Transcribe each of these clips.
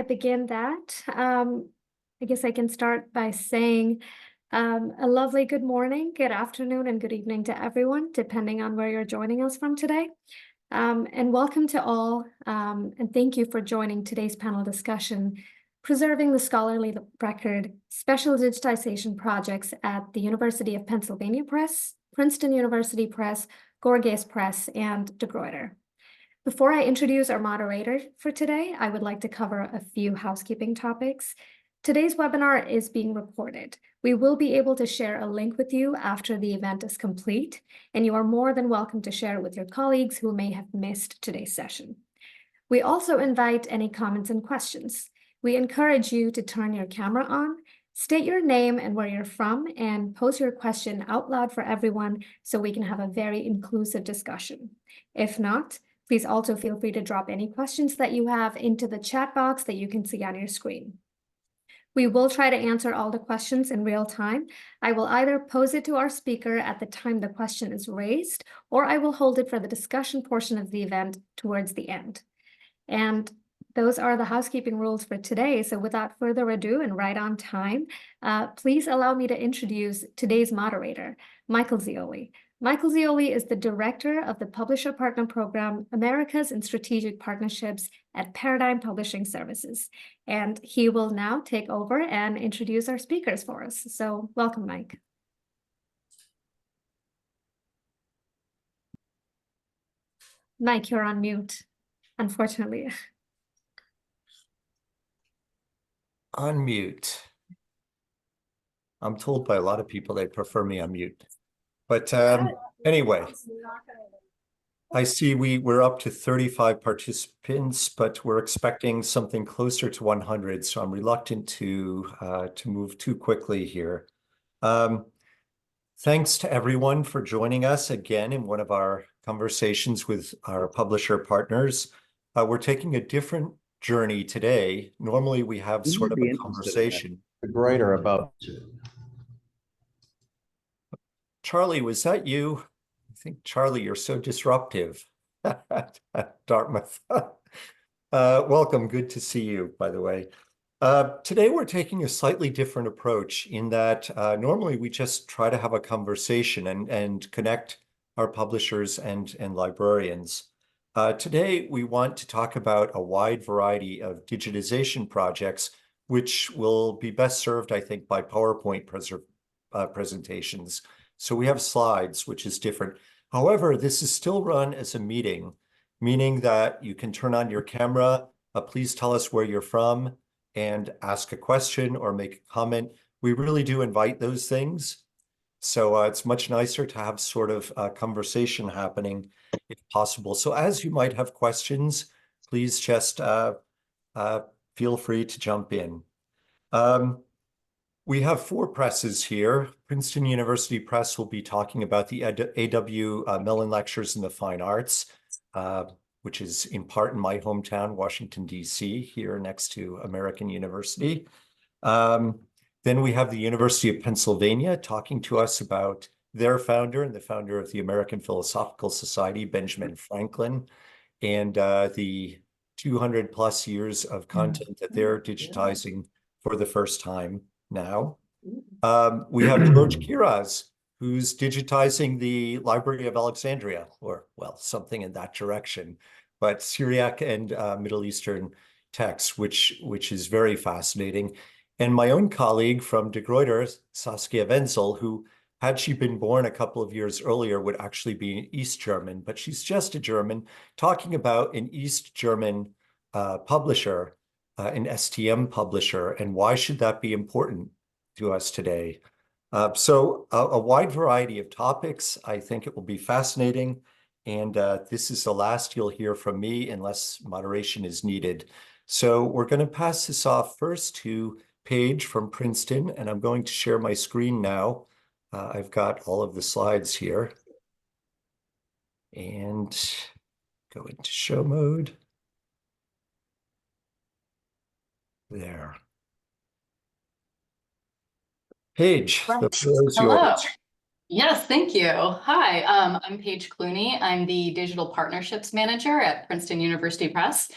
begin that, I guess I can start by saying a lovely good morning, good afternoon, and good evening to everyone, depending on where you're joining us from today. And welcome to all, and thank you for joining today's panel discussion, Preserving the Scholarly Record, Special Digitization Projects at the University of Pennsylvania Press, Princeton University Press, Gorgias Press, and de Gruyter. Before I introduce our moderator for today, I would like to cover a few housekeeping topics. Today's webinar is being recorded. We will be able to share a link with you after the event is complete, and you are more than welcome to share it with your colleagues who may have missed today's session. We also invite any comments and questions. We encourage you to turn your camera on, state your name and where you're from, and pose your question out loud for everyone so we can have a very inclusive discussion. If not, please also feel free to drop any questions that you have into the chat box that you can see on your screen. We will try to answer all the questions in real time. I will either pose it to our speaker at the time the question is raised, or I will hold it for the discussion portion of the event towards the end. And those are the housekeeping rules for today. So without further ado and right on time, please allow me to introduce today's moderator, Michael Zioli. Michael Zioli is the director of the Publisher Partner Program, Americas and Strategic Partnerships at Paradigm Publishing Services. And he will now take over and introduce our speakers for us. So welcome, Mike. Mike, you're on mute, unfortunately. Unmute. I'm told by a lot of people they prefer me on mute. But anyway, I see we're up to 35 participants, but we're expecting something closer to 100, so I'm reluctant to move too quickly here. Thanks to everyone for joining us again in one of our conversations with our publisher partners. We're taking a different journey today. Normally we have sort of a conversation. Gruyter about. Charlie, was that you? I think, Charlie, you're so disruptive at Dartmouth. Welcome, good to see you, by the way. Today we're taking a slightly different approach in that normally we just try to have a conversation and connect our publishers and librarians. Today we want to talk about a wide variety of digitization projects, which will be best served, I think, by PowerPoint presentations. So we have slides, which is different. However, this is still run as a meeting, meaning that you can turn on your camera, please tell us where you're from, and ask a question or make a comment. We really do invite those things. So it's much nicer to have sort of a conversation happening if possible. So as you might have questions, please just feel free to jump in. We have four presses here. Princeton University Press will be talking about the A.W. Mellon Lectures in the Fine Arts, which is in part in my hometown, Washington, D.C., here next to American University. Then we have the University of Pennsylvania talking to us about their founder and the founder of the American Philosophical Society, Benjamin Franklin, and the 200 plus years of content that they're digitizing for the first time now. We have George Kiraz, who's digitizing the Library of Alexandria, or, well, something in that direction, but Syriac and Middle Eastern texts, which is very fascinating. And my own colleague from de Gruyter, Saskia Wenzel, who, had she been born a couple of years earlier, would actually be an East German, but she's just a German, talking about an East German publisher, an STM publisher, and why should that be important to us today? So a wide variety of topics. I think it will be fascinating. And this is the last you'll hear from me unless moderation is needed. So we're going to pass this off first to Paige from Princeton, and I'm going to share my screen now. I've got all of the slides here. And go into show mode. There. Paige, the floor is yours. Yes, thank you. Hi, I'm Paige Clooney. I'm the Digital Partnerships Manager at Princeton University Press.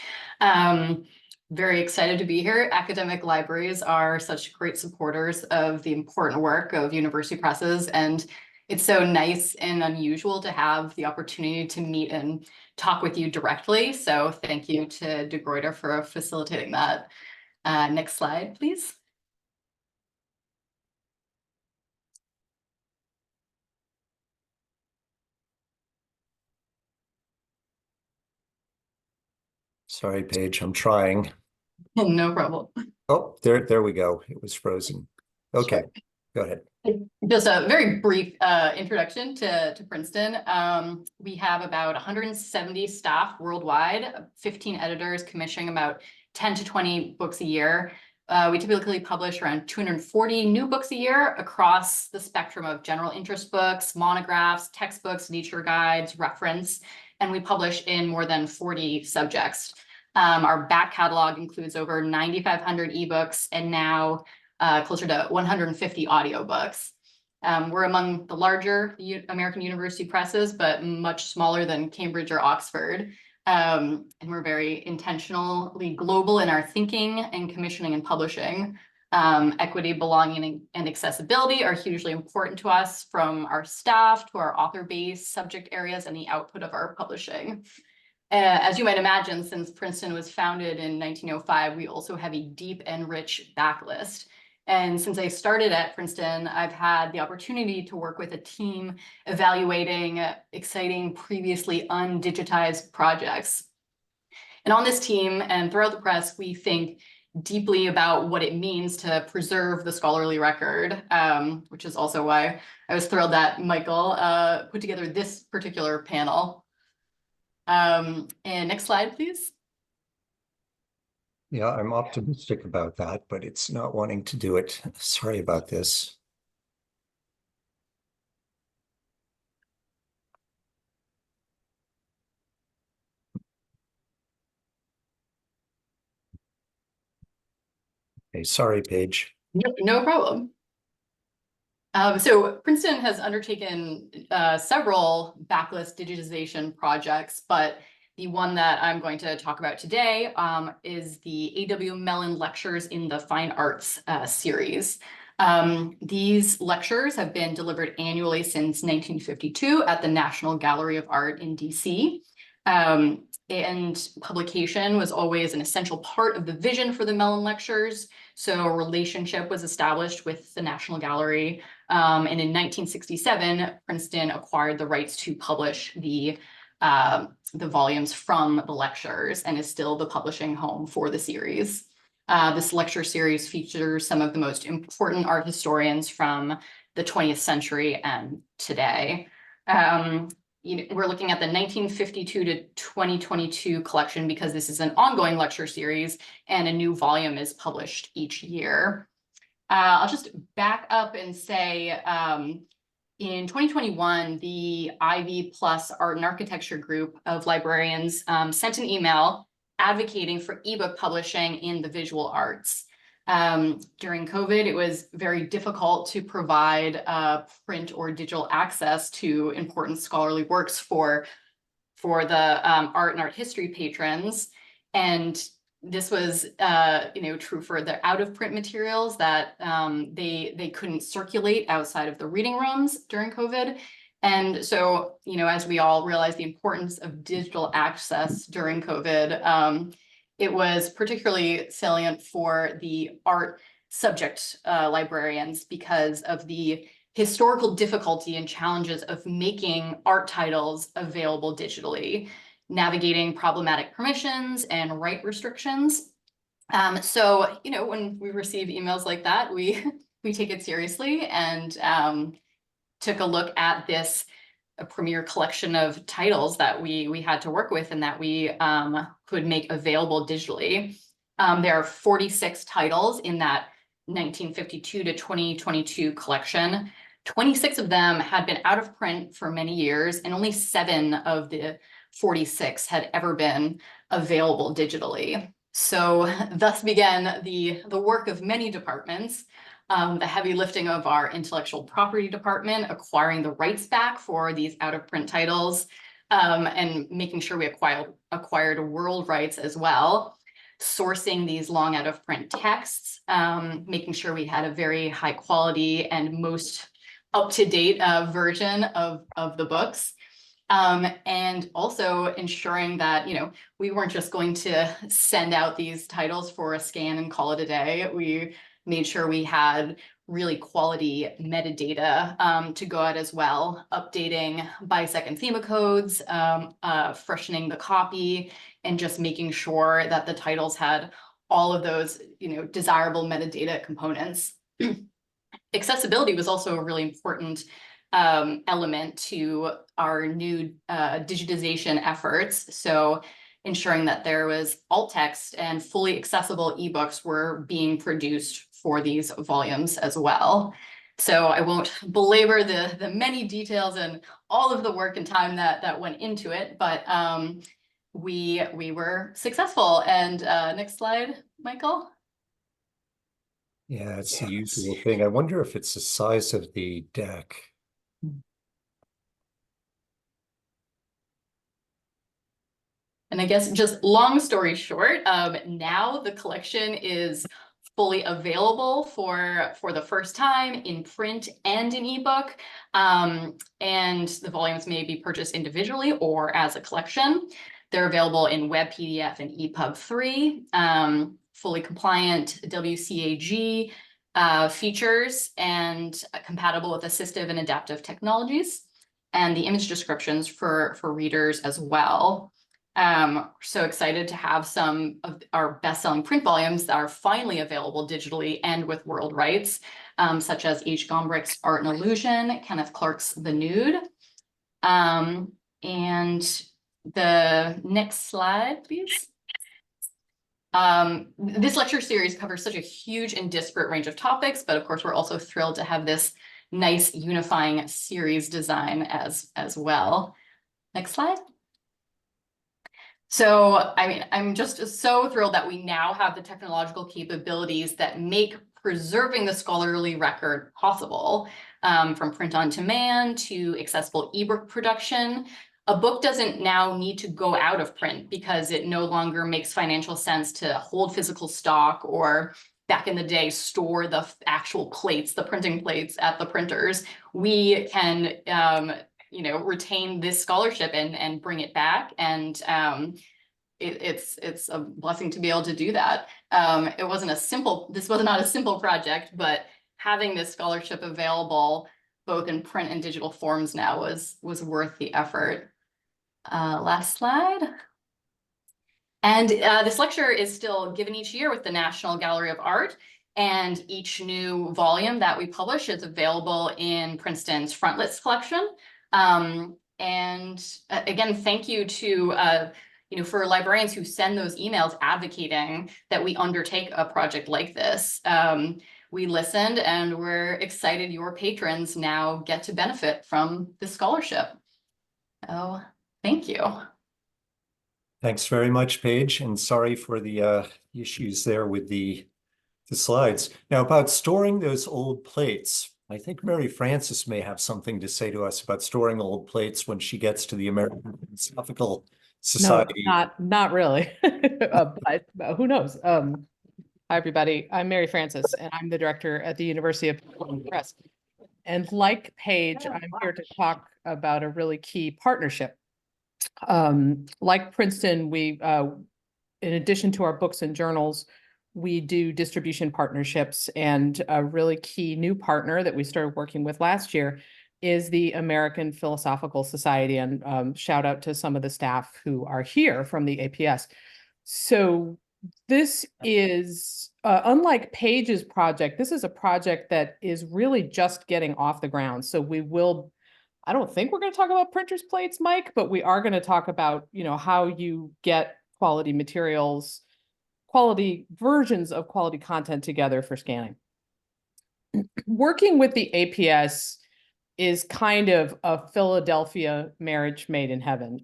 very excited to be here. Academic libraries are such great supporters of the important work of university presses, and it's so nice and unusual to have the opportunity to meet and talk with you directly. So thank you to De Gruyter for facilitating that. Next slide, please. Sorry, Paige, I'm trying. No problem. Oh, there we go. It was frozen. Okay, Sure. go ahead. Just a very brief introduction to Princeton. We have about 170 staff worldwide, 15 editors commissioning about 10 to 20 books a year. We typically publish around 240 new books a year across the spectrum of general interest books, monographs, textbooks, nature guides, reference, and we publish in more than 40 subjects. Our back catalog includes over 9,500 ebooks and now closer to 150 audiobooks. We're among the larger American university presses, but much smaller than Cambridge or Oxford. And we're very intentionally global in our thinking and commissioning and publishing. Equity, belonging, and accessibility are hugely important to us, from our staff to our author base, subject areas, and the output of our publishing. As you might imagine, since Princeton was founded in 1905, we also have a deep and rich backlist. And since I started at Princeton, I've had the opportunity to work with a team evaluating exciting, previously undigitized projects. And on this team and throughout the press, we think deeply about what it means to preserve the scholarly record, which is also why I was thrilled that Michael put together this particular panel. And next slide, please. Yeah, I'm optimistic about that, but it's not wanting to do it. Sorry about this. Okay, sorry, Paige. No problem. So Princeton has undertaken several backlist digitization projects, but the one that I'm going to talk about today is the A.W. Mellon Lectures in the Fine Arts series. These lectures have been delivered annually since 1952 at the National Gallery of Art in DC. And publication was always an essential part of the vision for the Mellon Lectures. So a relationship was established with the National Gallery. And in 1967, Princeton acquired the rights to publish the volumes from the lectures and is still the publishing home for the series. This lecture series features some of the most important art historians from the 20th century and today. We're looking at the 1952 to 2022 collection because this is an ongoing lecture series and a new volume is published each year. I'll just back up and say, in 2021, the Ivy Plus Art and Architecture group of librarians sent an email advocating for ebook publishing in the visual arts. During COVID, it was very difficult to provide print or digital access to important scholarly works for the art and art history patrons. And this was true for the out-of-print materials that they couldn't circulate outside of the reading rooms during COVID. And so, as we all realize the importance of digital access during COVID, it was particularly salient for the art subject librarians because of the historical difficulty and challenges of making art titles available digitally, navigating problematic permissions and right restrictions. So, when we receive emails like that, we take it seriously and took a look at this a premier collection of titles that we had to work with and that we could make available digitally. There are 46 titles in that 1952 to 2022 collection. 26 of them had been out of print for many years, and only 7 of the 46 had ever been available digitally. So thus began the work of many departments. The heavy lifting of our intellectual property department, acquiring the rights back for these out-of-print titles, and making sure we acquired world rights as well. sourcing these long out of print texts, making sure we had a very high quality and most up-to-date version of the books. And also ensuring that, we weren't just going to send out these titles for a scan and call it a day. We made sure we had really quality metadata to go out as well, updating by-second thema codes, freshening the copy, and just making sure that the titles had all of those, desirable metadata components. Accessibility was also a really important element to our new digitization efforts. So ensuring that there was alt text and fully accessible ebooks were being produced for these volumes as well. So I won't belabor the many details and all of the work and time that went into it, but we were successful. And next slide, Michael. Yeah, it's the usual thing. I wonder if it's the size of the deck. And I guess just long story short, now the collection is fully available for the first time in print and in ebook. And the volumes may be purchased individually or as a collection. They're available in web PDF and EPUB 3, fully compliant WCAG features and compatible with assistive and adaptive technologies, and the image descriptions for readers as well. So excited to have some of our best-selling print volumes that are finally available digitally and with world rights, such as H. Gombrich's Art and Illusion, Kenneth Clark's The Nude. And the next slide, please. This lecture series covers such a huge and disparate range of topics, but of course, we're also thrilled to have this nice unifying series design as well. Next slide. So, I'm just so thrilled that we now have the technological capabilities that make preserving the scholarly record possible, from print on demand to accessible ebook production. A book doesn't now need to go out of print because it no longer makes financial sense to hold physical stock, or back in the day, store the actual plates, the printing plates at the printers. We can, retain this scholarship and bring it back. And it's a blessing to be able to do that. This was not a simple project, but having this scholarship available both in print and digital forms now was worth the effort. Last slide. And this lecture is still given each year with the National Gallery of Art, and each new volume that we publish is available in Princeton's Frontlets collection. And again, thank you to for librarians who send those emails advocating that we undertake a project like this. We listened, and we're excited your patrons now get to benefit from this scholarship. Oh, thank you. Thanks very much, Paige, and sorry for the issues there with the slides. Now, about storing those old plates, I think Mary Frances may have something to say to us about storing old plates when she gets to the American Philosophical Society. No, not really. But who knows? Hi, everybody. I'm Mary Frances, and I'm the director at the University of Press. And like Paige, I'm here to talk about a really key partnership. Like Princeton, we, in addition to our books and journals, we do distribution partnerships, and a really key new partner that we started working with last year is the American Philosophical Society, and shout out to some of the staff who are here from the APS. So this is, unlike Paige's project, this is a project that is really just getting off the ground. So I don't think we're going to talk about printers' plates, Mike, but we are going to talk about, how you get quality materials, quality versions of quality content together for scanning. Working with the APS is kind of a Philadelphia marriage made in heaven.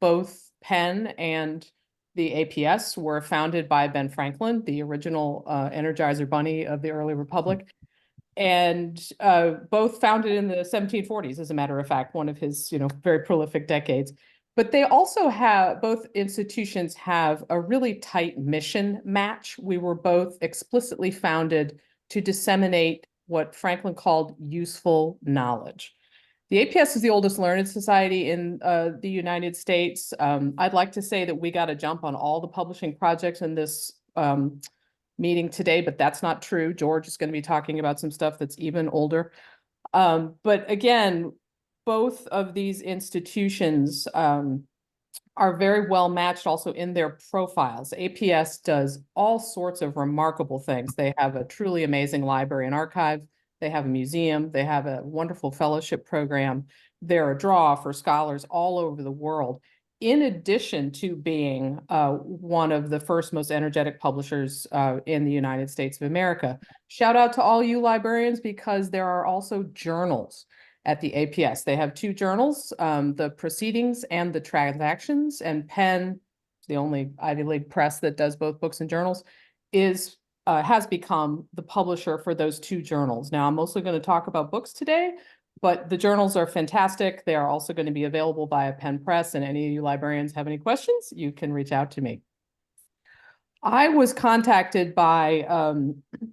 Both Penn and the APS were founded by Ben Franklin, the original Energizer Bunny of the early Republic, and both founded in the 1740s, as a matter of fact, one of his very prolific decades. But they also have, both institutions have a really tight mission match. We were both explicitly founded to disseminate what Franklin called useful knowledge. The APS is the oldest learned society in the United States. I'd like to say that we got a jump on all the publishing projects in this meeting today, but that's not true. George is going to be talking about some stuff that's even older. But again, both of these institutions are very well matched also in their profiles. APS does all sorts of remarkable things. They have a truly amazing library and archive. They have a museum. They have a wonderful fellowship program. They're a draw for scholars all over the world, in addition to being one of the first most energetic publishers in the United States of America. Shout out to all you librarians, because there are also journals at the APS. They have two journals, the Proceedings and the Transactions, and Penn, the only Ivy League press that does both books and journals, has become the publisher for those two journals. Now, I'm mostly going to talk about books today, but the journals are fantastic. They are also going to be available via Penn Press, and any of you librarians have any questions, you can reach out to me. I was contacted by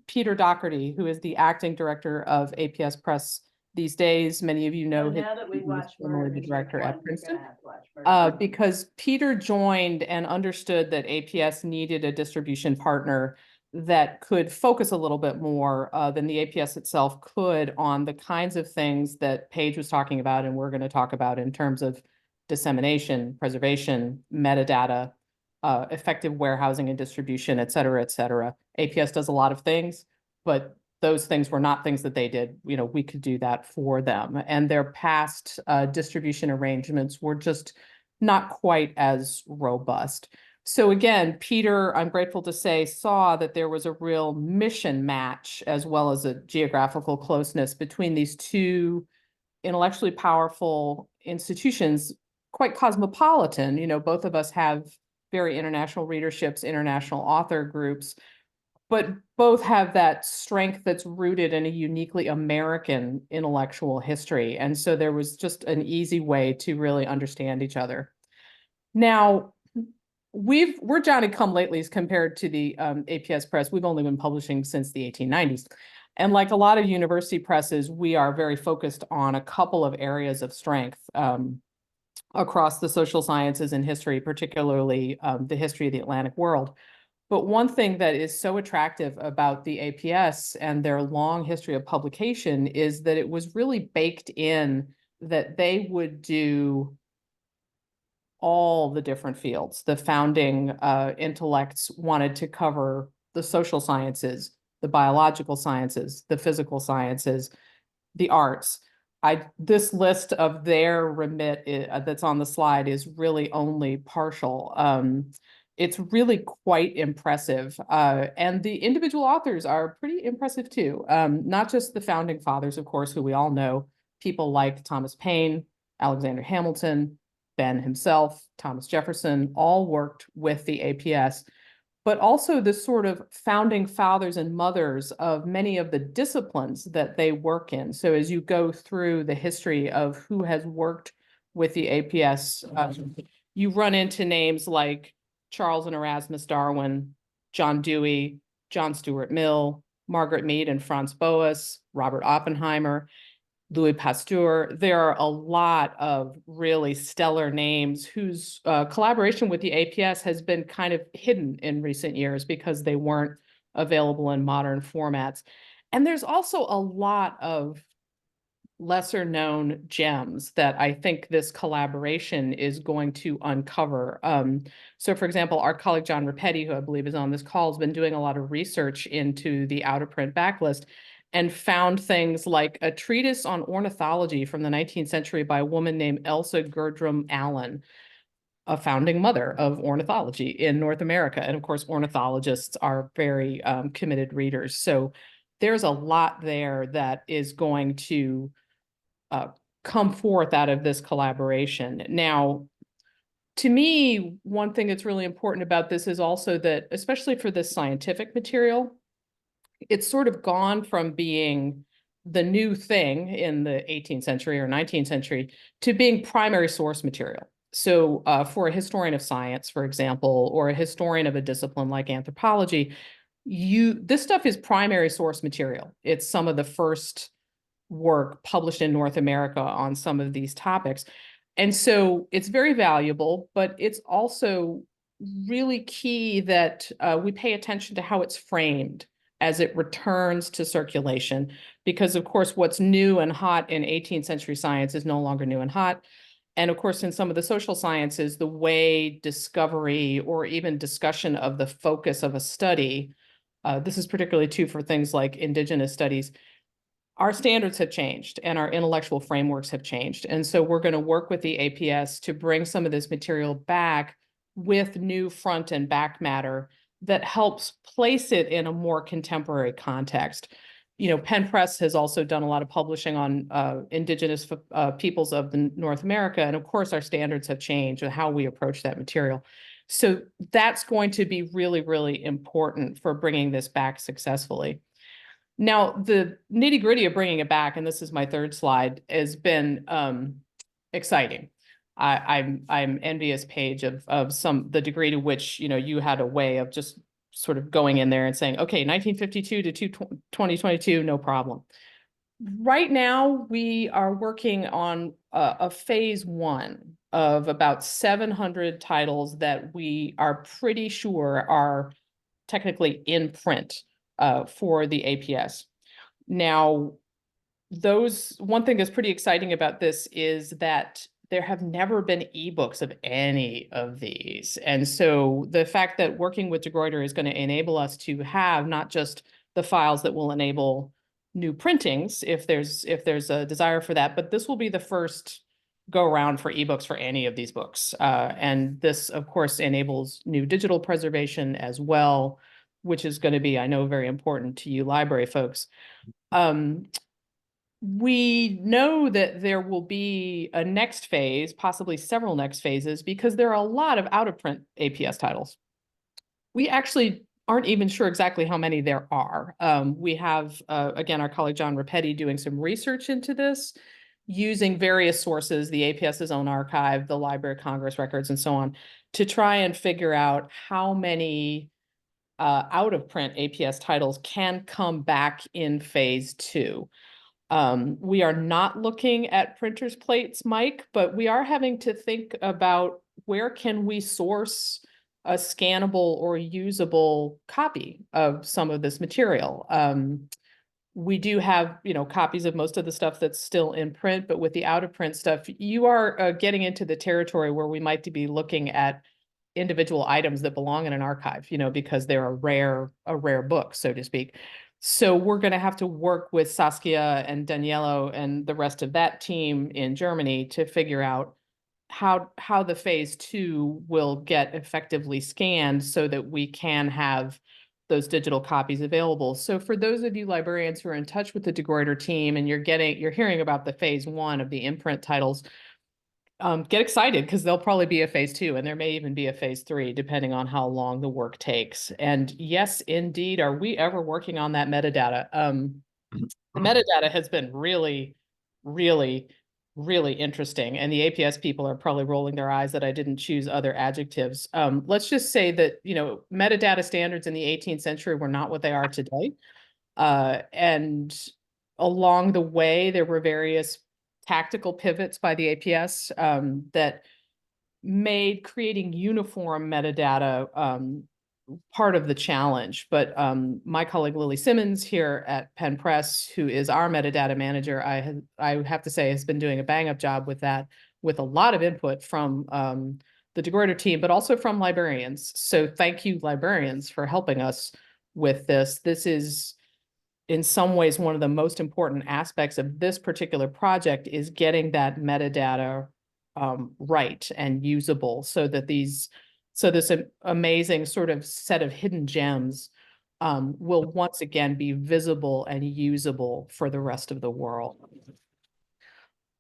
Peter Doherty, who is the acting director of APS Press these days. Many of you know him. Now that we watch formerly the director at you're Princeton. gonna have to watch Murder. Because Peter joined and understood that APS needed a distribution partner that could focus a little bit more than the APS itself could on the kinds of things that Paige was talking about and we're going to talk about in terms of dissemination, preservation, metadata, effective warehousing and distribution, et cetera, et cetera. APS does a lot of things, but those things were not things that they did. You know, we could do that for them. And their past distribution arrangements were just not quite as robust. So again, Peter, I'm grateful to say, saw that there was a real mission match as well as a geographical closeness between these two intellectually powerful institutions, quite cosmopolitan. You know, both of us have very international readerships, international author groups, but both have that strength that's rooted in a uniquely American intellectual history. And so there was just an easy way to really understand each other. Now, we're Johnny come latelys compared to the APS Press. We've only been publishing since the 1890s. And like a lot of university presses, we are very focused on a couple of areas of strength across the social sciences and history, particularly the history of the Atlantic world. But one thing that is so attractive about the APS and their long history of publication is that it was really baked in that they would do all the different fields. The founding intellects wanted to cover the social sciences, the biological sciences, the physical sciences, the arts. This list of their remit that's on the slide is really only partial. It's really quite impressive. And the individual authors are pretty impressive too. Not just the founding fathers, of course, who we all know, people like Thomas Paine, Alexander Hamilton, Ben himself, Thomas Jefferson, all worked with the APS, but also the sort of founding fathers and mothers of many of the disciplines that they work in. So as you go through the history of who has worked with the APS, you run into names like Charles and Erasmus Darwin, John Dewey, John Stuart Mill, Margaret Mead and Franz Boas, Robert Oppenheimer, Louis Pasteur. There are a lot of really stellar names whose collaboration with the APS has been kind of hidden in recent years because they weren't available in modern formats. And there's also a lot of lesser known gems that I think this collaboration is going to uncover. So for example, our colleague John Rapetti, who I believe is on this call, has been doing a lot of research into the out of print backlist and found things like a treatise on ornithology from the 19th century by a woman named Elsa Gerdrum Allen, a founding mother of ornithology in North America. And of course, ornithologists are very committed readers. So there's a lot there that is going to come forth out of this collaboration. Now, to me, one thing that's really important about this is also that, especially for this scientific material, it's sort of gone from being the new thing in the 18th century or 19th century to being primary source material. So for a historian of science, for example, or a historian of a discipline like anthropology, this stuff is primary source material. It's some of the first work published in North America on some of these topics. And so it's very valuable, but it's also really key that we pay attention to how it's framed as it returns to circulation, because of course, what's new and hot in 18th century science is no longer new and hot. And of course, in some of the social sciences, the way discovery or even discussion of the focus of a study, this is particularly true for things like Indigenous studies, our standards have changed and our intellectual frameworks have changed. And so we're going to work with the APS to bring some of this material back with new front and back matter that helps place it in a more contemporary context. You know, Penn Press has also done a lot of publishing on Indigenous peoples of North America. And of course, our standards have changed and how we approach that material. So that's going to be really, really important for bringing this back successfully. Now, the nitty-gritty of bringing it back, and this is my third slide, has been exciting. I'm envious, Paige, of the degree to which, you know, you had a way of just sort of going in there and saying, okay, 1952 to 2022, no problem. Right now, we are working on a phase one of about 700 titles that we are pretty sure are technically in print for the APS. Now, one thing that's pretty exciting about this is that there have never been ebooks of any of these. And so the fact that working with Gruyter is going to enable us to have not just the files that will enable new printings, if there's a desire for that, but this will be the first go around for ebooks for any of these books. And this, of course, enables new digital preservation as well, which is going to be, I know, very important to you library folks. We know that there will be a next phase, possibly several next phases, because there are a lot of out-of-print APS titles. We actually aren't even sure exactly how many there are. We have, again, our colleague John Rapetti doing some research into this, using various sources, the APS's own archive, the Library of Congress records, and so on, to try and figure out how many out-of-print APS titles can come back in phase two. We are not looking at printer's plates, Mike, but we are having to think about where can we source a scannable or usable copy of some of this material. We do have, you know, copies of most of the stuff that's still in print, but with the out-of-print stuff, you are getting into the territory where we might be looking at individual items that belong in an archive, you know, because they're a rare book, so to speak. So we're going to have to work with Saskia and Daniello and the rest of that team in Germany to figure out how the phase two will get effectively scanned so that we can have those digital copies available. So for those of you librarians who are in touch with the De Gruyter team and you're hearing about the phase one of the imprint titles, get excited because there'll probably be a phase two and there may even be a phase three, depending on how long the work takes. And yes, indeed, are we ever working on that metadata? The metadata has been really, really, really interesting. And the APS people are probably rolling their eyes that I didn't choose other adjectives. Let's just say that, you know, metadata standards in the 18th century were not what they are today. And along the way, there were various tactical pivots by the APS that made creating uniform metadata part of the challenge. But my colleague Lily Simmons here at Penn Press, who is our metadata manager, I have to say has been doing a bang-up job with that, with a lot of input from the De Gruyter team, but also from librarians. So thank you, librarians, for helping us with this. This is, in some ways, one of the most important aspects of this particular project is getting that metadata right and usable so that this amazing sort of set of hidden gems will once again be visible and usable for the rest of the world.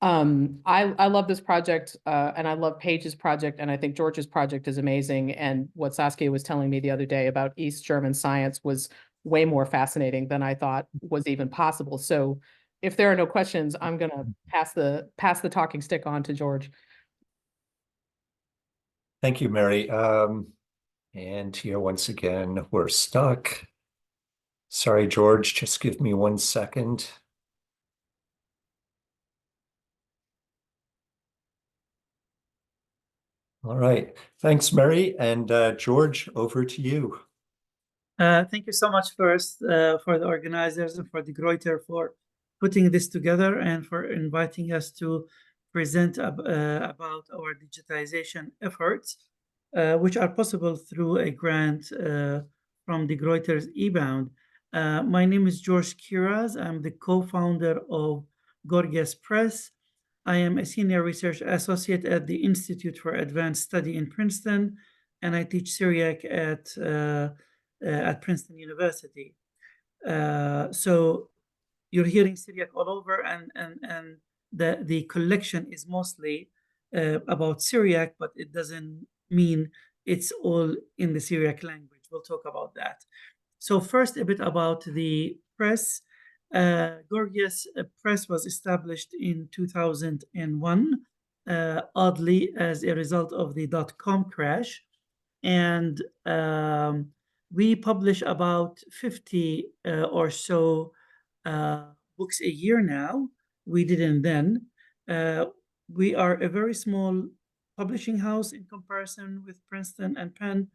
I love this project and I love Paige's project, and I think George's project is amazing. And what Saskia was telling me the other day about East German science was way more fascinating than I thought was even possible. So if there are no questions, I'm going to pass the talking stick on to George. Thank you, Mary. And here once again, we're stuck. Sorry, George, just give me 1 second. All right. Thanks, Mary. And George, over to you. Thank you so much first for the organizers and for the Gruyter for putting this together and for inviting us to present about our digitization efforts, which are possible through a grant from the Gruyter's eBound. My name is George Kiraz. I'm the co-founder of Gorgias Press. I am a senior research associate at the Institute for Advanced Study in Princeton, and I teach Syriac at Princeton University. So you're hearing Syriac all over, and the collection is mostly about Syriac, but it doesn't mean it's all in the Syriac language. We'll talk about that. So first, a bit about the press. Gorgias Press was established in 2001, oddly, as a result of the .com crash. And we publish about 50 or so books a year now. We didn't then. We are a very small publishing house in comparison with Princeton and Penn.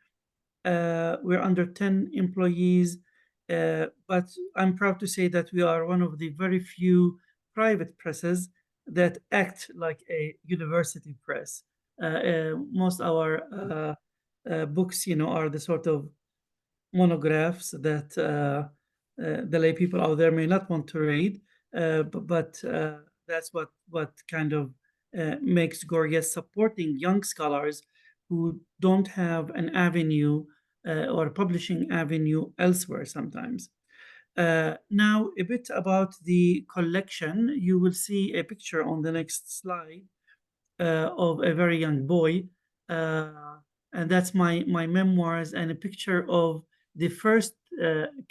We're under 10 employees, but I'm proud to say that we are one of the very few private presses that act like a university press. Most our books, are the sort of monographs that the lay people out there may not want to read, but that's what kind of makes Gorgias supporting young scholars who don't have an avenue or publishing avenue elsewhere sometimes. Now, a bit about the collection. You will see a picture on the next slide of a very young boy. And that's my memoirs and a picture of the first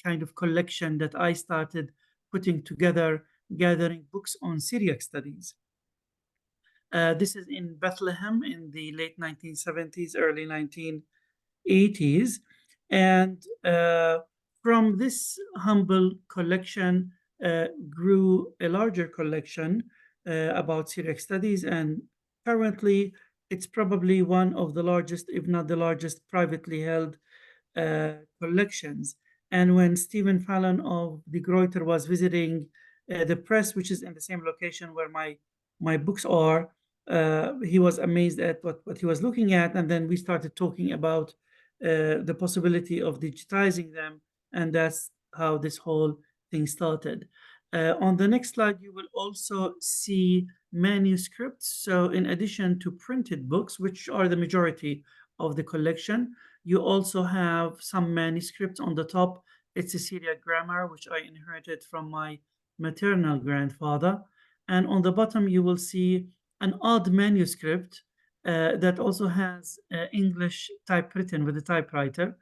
kind of collection that I started putting together, gathering books on Syriac studies. This is in Bethlehem in the late 1970s, early 1980s. And from this humble collection grew a larger collection about Syriac studies. And currently, it's probably one of the largest, if not the largest, privately held collections. And when Stephen Fallon of the Gruyter was visiting the press, which is in the same location where my books are, he was amazed at what he was looking at. And then we started talking about the possibility of digitizing them. And that's how this whole thing started. On the next slide, you will also see manuscripts. So in addition to printed books, which are the majority of the collection, you also have some manuscripts on the top. It's a Syriac grammar, which I inherited from my maternal grandfather. And on the bottom, you will see an odd manuscript that also has English typewritten with a typewriter.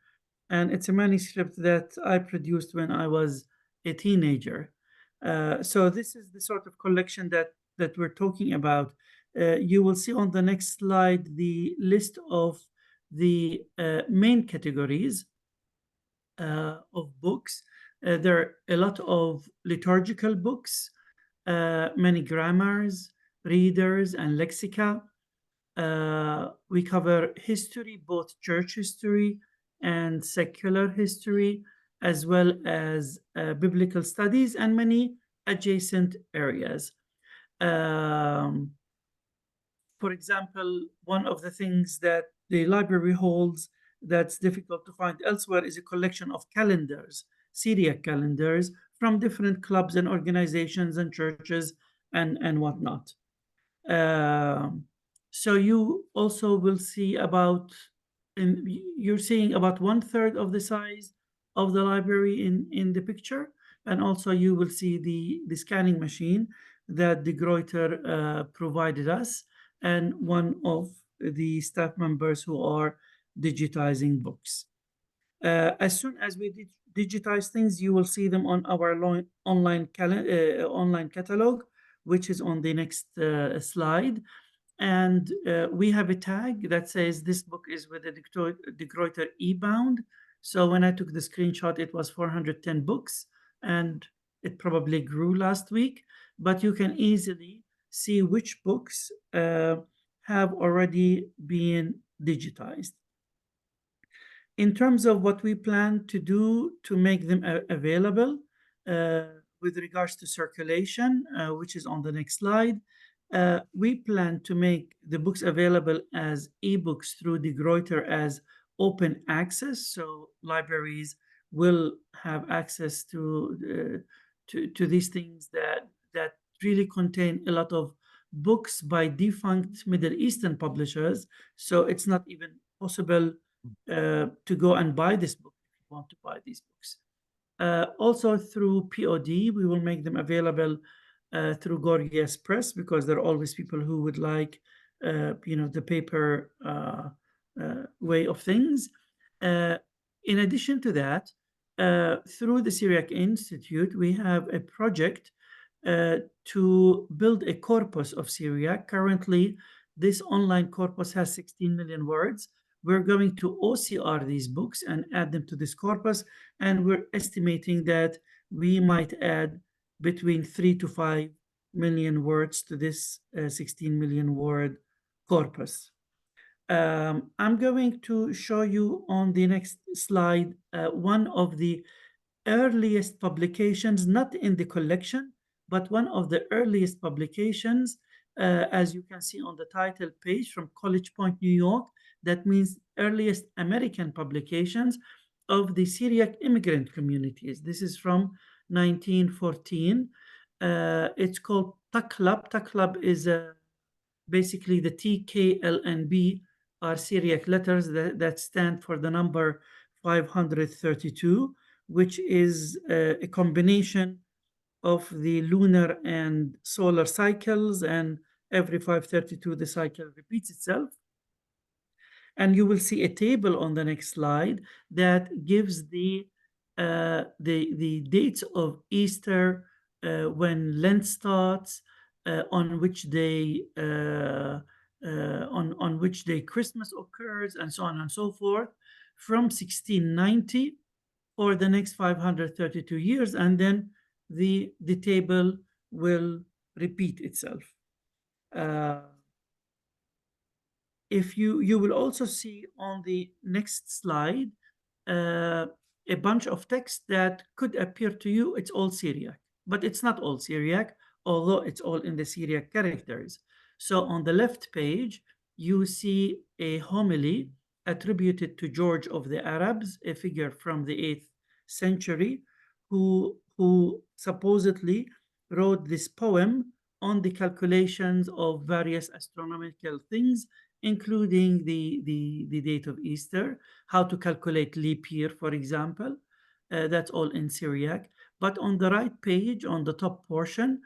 And it's a manuscript that I produced when I was a teenager. So this is the sort of collection that we're talking about. You will see on the next slide the list of the main categories of books. There are a lot of liturgical books, many grammars, readers, and lexica. We cover history, both church history and secular history, as well as biblical studies and many adjacent areas. For example, one of the things that the library holds that's difficult to find elsewhere is a collection of calendars, Syriac calendars from different clubs and organizations and churches and whatnot. So you also will see you're seeing about 1/3 of the size of the library in the picture. And also you will see the scanning machine that the Gruyter provided us, and one of the staff members who are digitizing books. As soon as we digitize things, you will see them on our online catalog, which is on the next slide. And we have a tag that says this book is with the Gruyter e-bound. So when I took the screenshot, it was 410 books, and it probably grew last week. But you can easily see which books have already been digitized. In terms of what we plan to do to make them available, with regards to circulation, which is on the next slide, we plan to make the books available as ebooks through the Gruyter as open access. So libraries will have access to these things that really contain a lot of books by defunct Middle Eastern publishers. So it's not even possible to go and buy this book if you want to buy these books. Also through POD, we will make them available through Gorgias Press, because there are always people who would like, the paper way of things. In addition to that, through the Syriac Institute, we have a project to build a corpus of Syriac. Currently, this online corpus has 16 million words. We're going to OCR these books and add them to this corpus, and we're estimating that we might add between 3 to 5 million words to this 16 million word corpus. I'm going to show you on the next slide one of the earliest publications, not in the collection, but one of the earliest publications, as you can see on the title page, from College Point, New York. That means earliest American publications of the Syriac immigrant communities. This is from 1914. It's called Taklab. Taklab is basically the T, K, L, and B are Syriac letters that stand for the number 532, which is a combination of the lunar and solar cycles, and every 532 the cycle repeats itself. And you will see a table on the next slide that gives the dates of Easter, when Lent starts, on which day Christmas occurs, and so on and so forth, from 1690 for the next 532 years, and then the table will repeat itself. If you will also see on the next slide a bunch of text that could appear to you it's all Syriac, but it's not all Syriac, although it's all in the Syriac characters. So on the left page, you see a homily attributed to George of the Arabs, a figure from the 8th century, who supposedly wrote this poem on the calculations of various astronomical things, including the date of Easter, how to calculate leap year, for example. That's all in Syriac. But on the right page, on the top portion,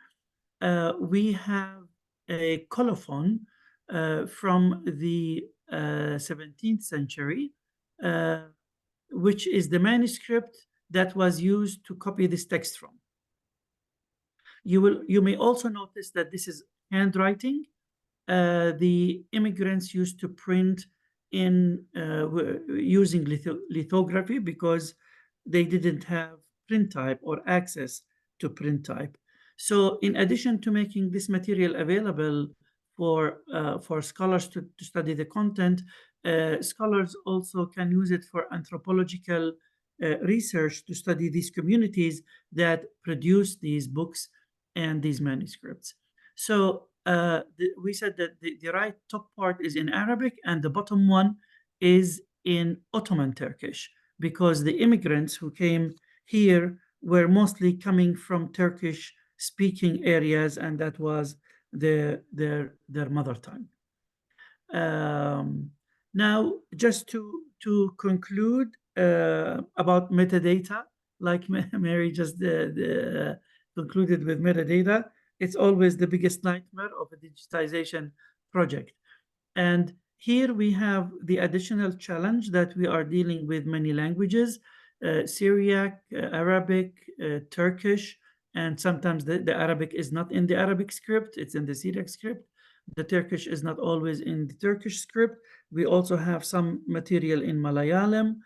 we have a colophon from the 17th century, which is the manuscript that was used to copy this text from. You may also notice that this is handwriting. The immigrants used to print in using lithography because they didn't have print type or access to print type. So in addition to making this material available for scholars to study the content, scholars also can use it for anthropological research to study these communities that produce these books and these manuscripts. So we said that the right top part is in Arabic and the bottom one is in Ottoman Turkish, because the immigrants who came here were mostly coming from Turkish speaking areas, and that was their mother tongue. Now, just to conclude about metadata, like Mary just concluded with metadata, it's always the biggest nightmare of a digitization project. And here we have the additional challenge that we are dealing with many languages, Syriac, Arabic, Turkish, and sometimes the Arabic is not in the Arabic script, it's in the Syriac script. The Turkish is not always in the Turkish script. We also have some material in Malayalam.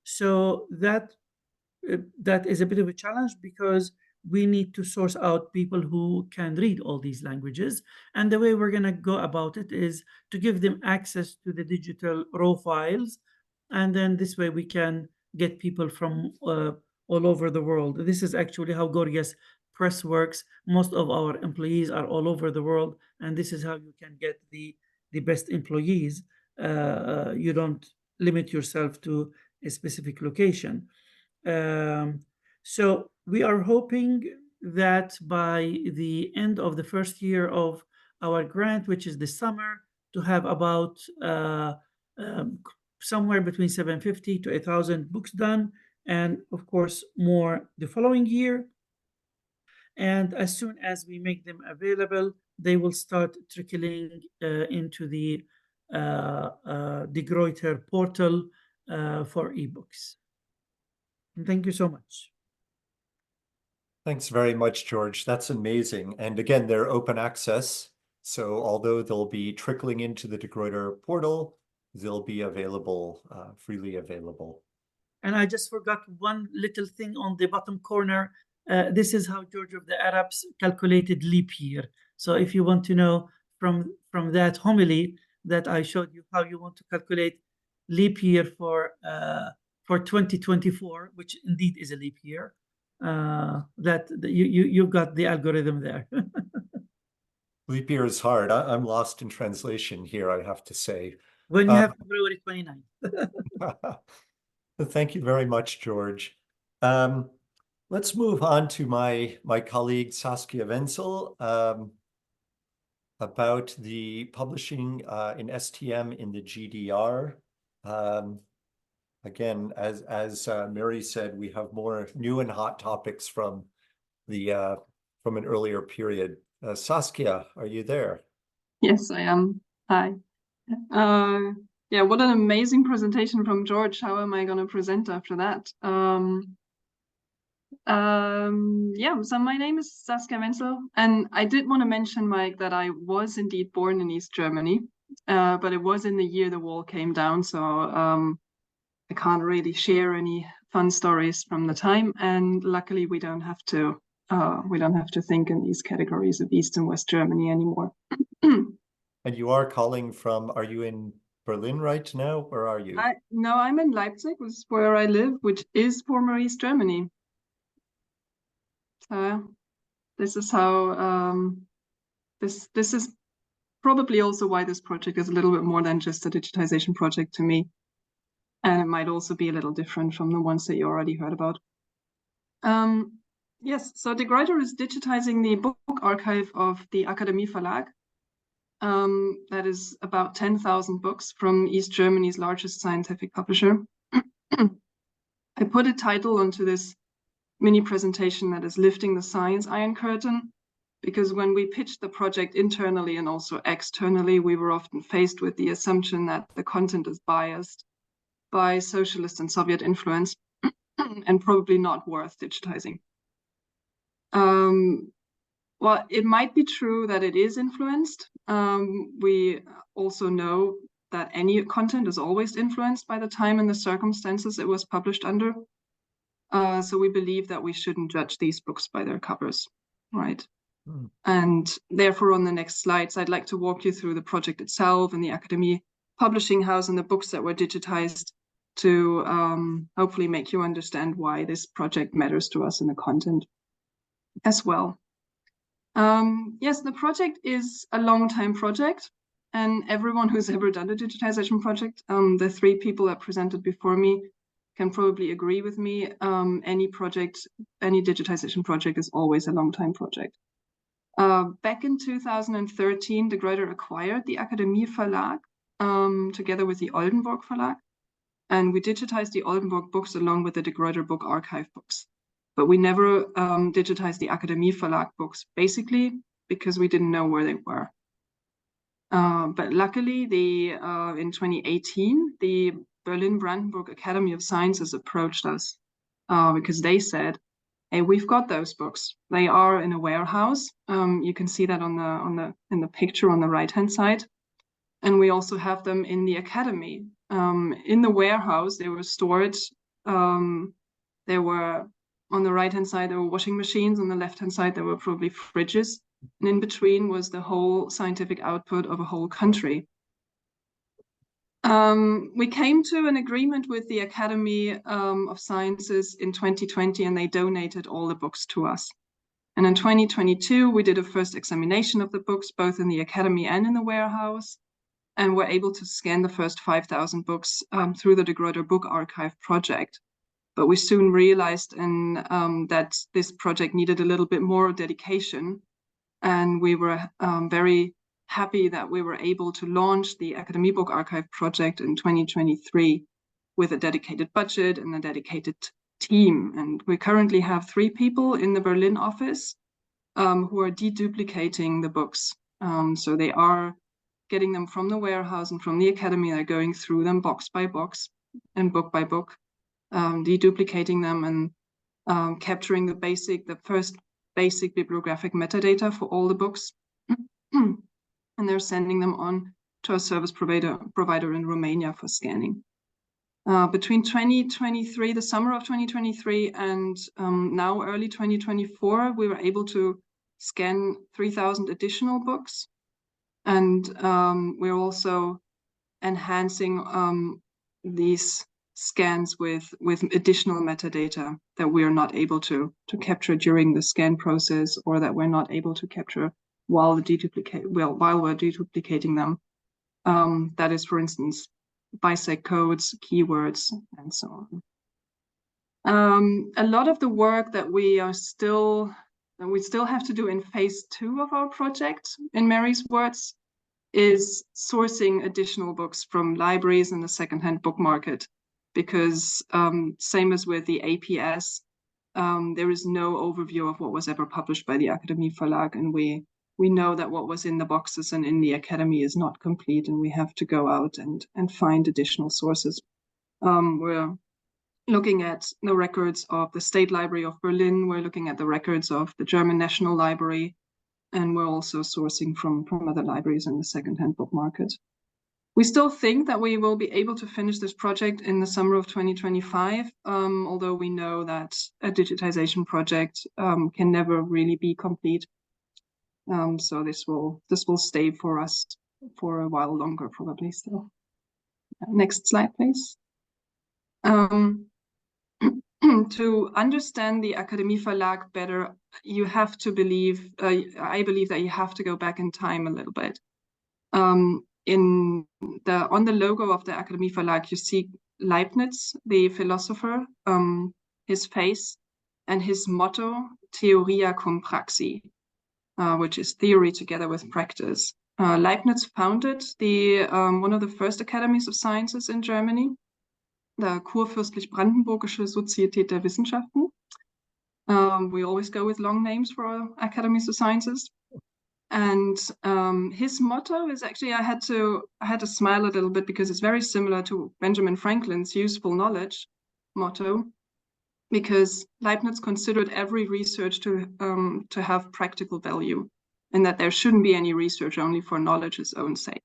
So that is a bit of a challenge because we need to source out people who can read all these languages. And the way we're going to go about it is to give them access to the digital raw files. And then this way we can get people from all over the world. This is actually how Gorgias Press works. Most of our employees are all over the world. And this is how you can get the best employees. You don't limit yourself to a specific location. So we are hoping that by the end of the first year of our grant, which is the summer, to have about somewhere between 750 to 1,000 books done, and of course more the following year. And as soon as we make them available, they will start trickling into the Gruyter portal for ebooks. Thank you so much. Thanks very much, George. That's amazing. And again, they're open access. So although they'll be trickling into the De Gruyter portal, they'll be available, freely available. And I just forgot one little thing on the bottom corner. This is how George of the Arabs calculated leap year. So if you want to know from that homily that I showed you how you want to calculate leap year for 2024, which indeed is a leap year, you got the algorithm there. Leap year is hard. I'm lost in translation here, I have to say. When you have February 29th. Thank you very much, George. Let's move on to my colleague Saskia Wenzel about the publishing in STM in the GDR. Again, as Mary said, we have more new and hot topics from an earlier period. Saskia, are you there? Yes, I am. Hi. Yeah, what an amazing presentation from George. How am I going to present after that? Yeah, so my name is Saskia Wenzel, and I did want to mention, Mike, that I was indeed born in East Germany, but it was in the year the wall came down, so I can't really share any fun stories from the time, and luckily we don't have to think in these categories of East and West Germany anymore. And you are calling from, are you in Berlin right now? Where are you? No, I'm in Leipzig, which is where I live, which is former East Germany. So this is how, this is probably also why this project is a little bit more than just a digitization project to me. And it might also be a little different from the ones that you already heard about. Yes, so De Gruyter is digitizing the book archive of the Akademie Verlag. That is about 10,000 books from East Germany's largest scientific publisher. I put a title onto this mini presentation that is Lifting the Science Iron Curtain, because when we pitched the project internally and also externally, we were often faced with the assumption that the content is biased by socialist and Soviet influence and probably not worth digitizing. Well, it might be true that it is influenced. We also know that any content is always influenced by the time and the circumstances it was published under. So we believe that we shouldn't judge these books by their covers, right? And therefore, on the next slides, I'd like to walk you through the project itself and the Akademie Publishing House and the books that were digitized to hopefully make you understand why this project matters to us in the content as well. Yes, the project is a long-time project, and everyone who's ever done a digitization project, the three people that presented before me can probably agree with me. Any digitization project is always a long-time project. Back in 2013, De Gruyter acquired the Akademie Verlag together with the Oldenburg Verlag, and we digitized the Oldenburg books along with the De Gruyter book archive books. But we never digitized the Akademie Verlag books, basically because we didn't know where they were. But luckily, in 2018, the Berlin-Brandenburg Academy of Sciences approached us because they said, hey, we've got those books. They are in a warehouse. You can see that in the picture on the right-hand side. And we also have them in the academy. In the warehouse, they were stored. There were, on the right-hand side, there were washing machines. On the left-hand side, there were probably fridges. And in between was the whole scientific output of a whole country. We came to an agreement with the Academy of Sciences in 2020, and they donated all the books to us. And in 2022, we did a first examination of the books, both in the academy and in the warehouse, and were able to scan the first 5,000 books through the Gruyter Book Archive project. But we soon realized that this project needed a little bit more dedication, and we were very happy that we were able to launch the Akademie Book Archive project in 2023 with a dedicated budget and a dedicated team. And we currently have 3 people in the Berlin office who are deduplicating the books. So they are getting them from the warehouse and from the academy. They're going through them box by box and book by book, deduplicating them and capturing the first basic bibliographic metadata for all the books. And they're sending them on to a service provider in Romania for scanning. Between 2023, the summer of 2023, and now early 2024, we were able to scan 3,000 additional books. And we're also enhancing these scans with additional metadata that we are not able to capture during the scan process, or that we're not able to capture while we're deduplicating them. That is, for instance, bisect codes, keywords, and so on. A lot of the work that we still have to do in phase 2 of our project, in Mary's words, is sourcing additional books from libraries in the secondhand book market, because same as with the APS, there is no overview of what was ever published by the Akademie Verlag, and we know that what was in the boxes and in the academy is not complete, and we have to go out and find additional sources. We're looking at the records of the State Library of Berlin, we're looking at the records of the German National Library, and we're also sourcing from other libraries in the secondhand book market. We still think that we will be able to finish this project in the summer of 2025, although we know that a digitization project can never really be complete. So this will stay for us for a while longer, probably still. Next slide, please. To understand the Akademie Verlag better, you have to believe, I believe that you have to go back in time a little bit. On the logo of the Akademie Verlag, you see Leibniz, the philosopher, his face, and his motto, Theoria cum praxi, which is theory together with practice. Leibniz founded one of the first academies of sciences in Germany, the Kurfürstlich-Brandenburgische Sozietät der Wissenschaften. We always go with long names for our academies of sciences. And his motto is actually, I had to smile a little bit because it's very similar to Benjamin Franklin's useful knowledge motto, because Leibniz considered every research to have practical value, and that there shouldn't be any research only for knowledge's own sake.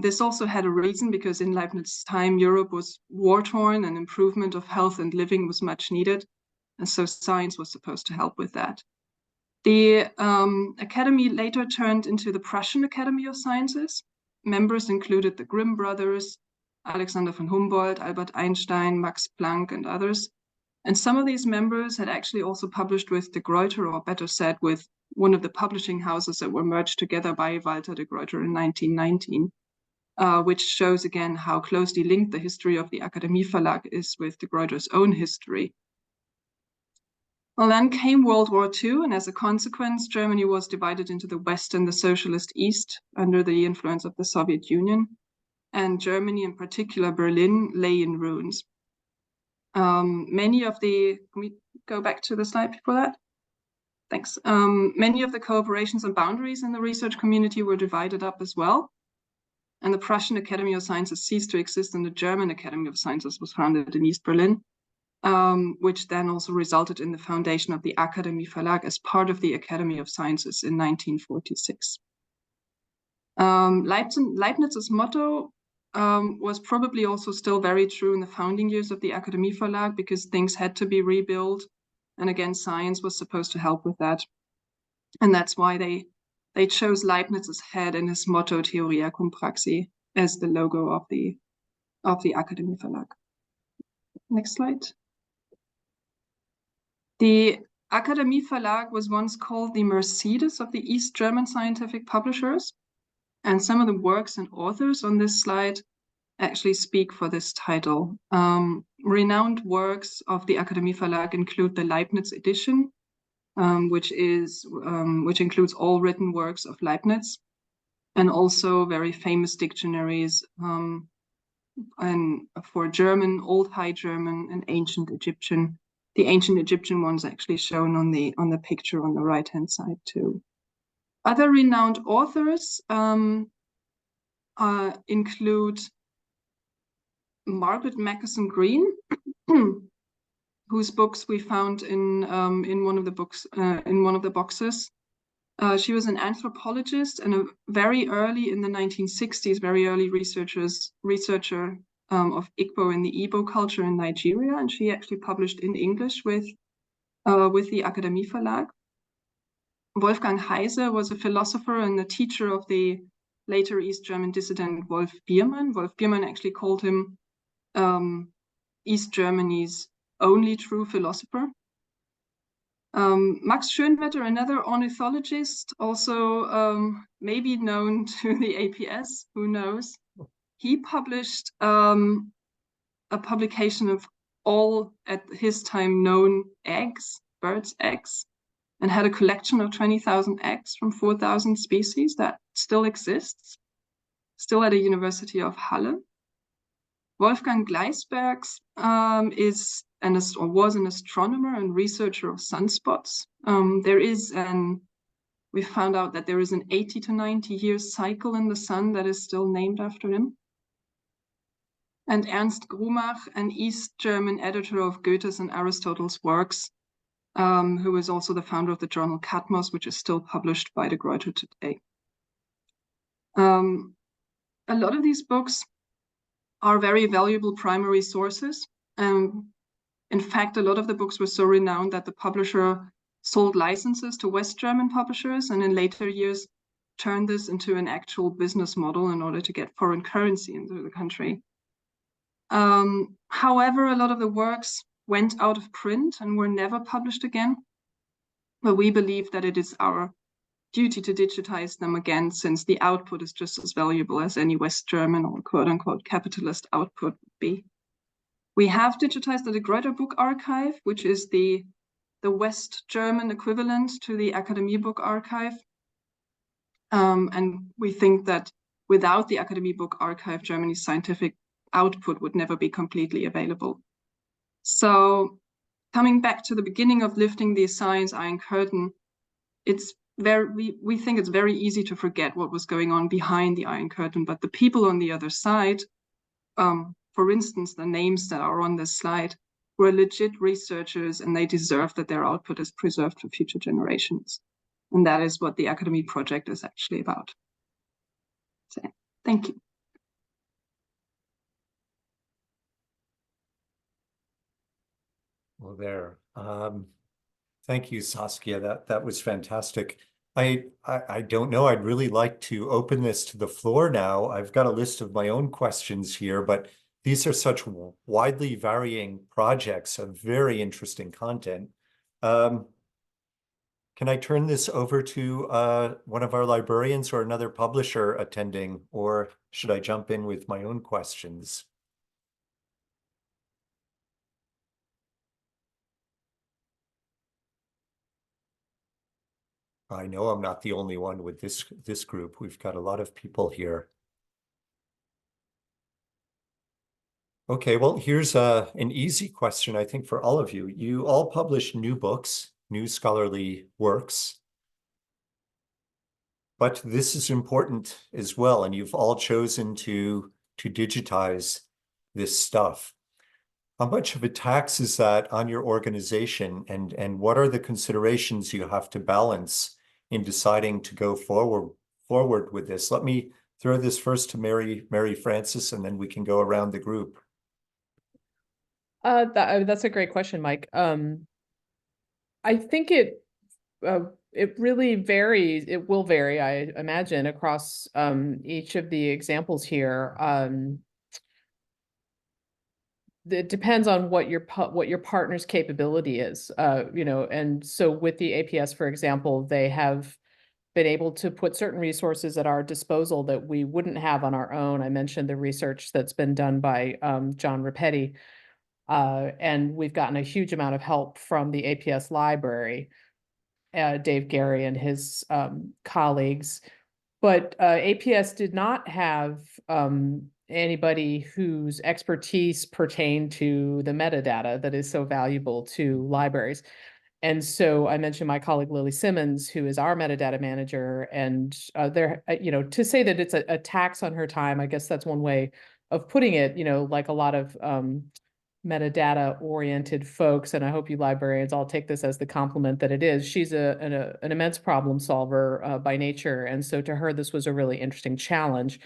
This also had a reason, because in Leibniz's time, Europe was war-torn and improvement of health and living was much needed. And so science was supposed to help with that. The academy later turned into the Prussian Academy of Sciences. Members included the Grimm brothers, Alexander von Humboldt, Albert Einstein, Max Planck, and others. And some of these members had actually also published with de Gruyter, or better said, with one of the publishing houses that were merged together by Walter de Gruyter in 1919, which shows again how closely linked the history of the Akademie Verlag is with de Gruyter's own history. Well, then came World War II, and as a consequence, Germany was divided into the West and the Socialist East under the influence of the Soviet Union. And Germany, in particular Berlin, lay in ruins. Can we go back to the slide before that? Thanks. Many of the cooperations and boundaries in the research community were divided up as well. And the Prussian Academy of Sciences ceased to exist, and the German Academy of Sciences was founded in East Berlin. which then also resulted in the foundation of the Akademie Verlag as part of the Academy of Sciences in 1946. Leibniz's motto was probably also still very true in the founding years of the Akademie Verlag, because things had to be rebuilt. And again, science was supposed to help with that. And that's why they chose Leibniz's head and his motto, Theoria cum Praxi, as the logo of the Akademie Verlag. Next slide. The Akademie Verlag was once called the Mercedes of the East German scientific publishers. And some of the works and authors on this slide actually speak for this title. Renowned works of the Akademie Verlag include the Leibniz edition, which includes all written works of Leibniz, and also very famous dictionaries and for German, Old High German, and Ancient Egyptian. The Ancient Egyptian one's actually shown on the picture on the right-hand side too. Other renowned authors include Margaret Mackison Green, whose books we found in one of the books in one of the boxes. She was an anthropologist and very early in the 1960s, very early researcher of Igbo in the Igbo culture in Nigeria, and she actually published in English with the Akademie Verlag. Wolfgang Heise was a philosopher and a teacher of the later East German dissident Wolf Biermann. Wolf Biermann actually called him East Germany's only true philosopher. Max Schönwetter, another ornithologist, also maybe known to the APS, who knows. He published a publication of all at his time known eggs, birds' eggs, and had a collection of 20,000 eggs from 4,000 species that still exists, still at the University of Halle. Wolfgang Gleisberg was an astronomer and researcher of sunspots. We found out that there is an 80 to 90 year cycle in the sun that is still named after him. And Ernst Grumach, an East German editor of Goethe's and Aristotle's works, who is also the founder of the journal Katmos, which is still published by the Gruyter today. A lot of these books are very valuable primary sources. In fact, a lot of the books were so renowned that the publisher sold licenses to West German publishers, and in later years turned this into an actual business model in order to get foreign currency into the country. However, a lot of the works went out of print and were never published again. But we believe that it is our duty to digitize them again, since the output is just as valuable as any West German or quote-unquote capitalist output would be. We have digitized the Gruyter Book Archive, which is the West German equivalent to the Akademie Book Archive. And we think that without the Akademie Book Archive, Germany's scientific output would never be completely available. So coming back to the beginning of lifting the science iron curtain, we think it's very easy to forget what was going on behind the iron curtain, but the people on the other side, for instance, the names that are on this slide, were legit researchers, and they deserve that their output is preserved for future generations. And that is what the Akademie project is actually about. So, thank you. Well, there. Thank you, Saskia. That was fantastic. I don't know. I'd really like to open this to the floor now. I've got a list of my own questions here, but these are such widely varying projects of very interesting content. Can I turn this over to one of our librarians or another publisher attending, or should I jump in with my own questions? I know I'm not the only one with this group. We've got a lot of people here. Okay, well, here's an easy question, I think, for all of you. You all publish new books, new scholarly works, but this is important as well, and you've all chosen to digitize this stuff. How much of a tax is that on your organization, and what are the considerations you have to balance in deciding to go forward with this? Let me throw this first to Mary Frances, and then we can go around the group. That's a great question, Mike. I think it really varies. It will vary, I imagine, across each of the examples here. It depends on what your partner's capability is, and so with the APS, for example, they have been able to put certain resources at our disposal that we wouldn't have on our own. I mentioned the research that's been done by John Rapetti, and we've gotten a huge amount of help from the APS library, Dave Gary and his colleagues. But APS did not have anybody whose expertise pertained to the metadata that is so valuable to libraries. And so I mentioned my colleague Lily Simmons, who is our metadata manager, and to say that it's a tax on her time, I guess that's one way of putting it, like a lot of metadata-oriented folks, and I hope you librarians all take this as the compliment that it is. She's an immense problem solver by nature, and so to her, this was a really interesting challenge,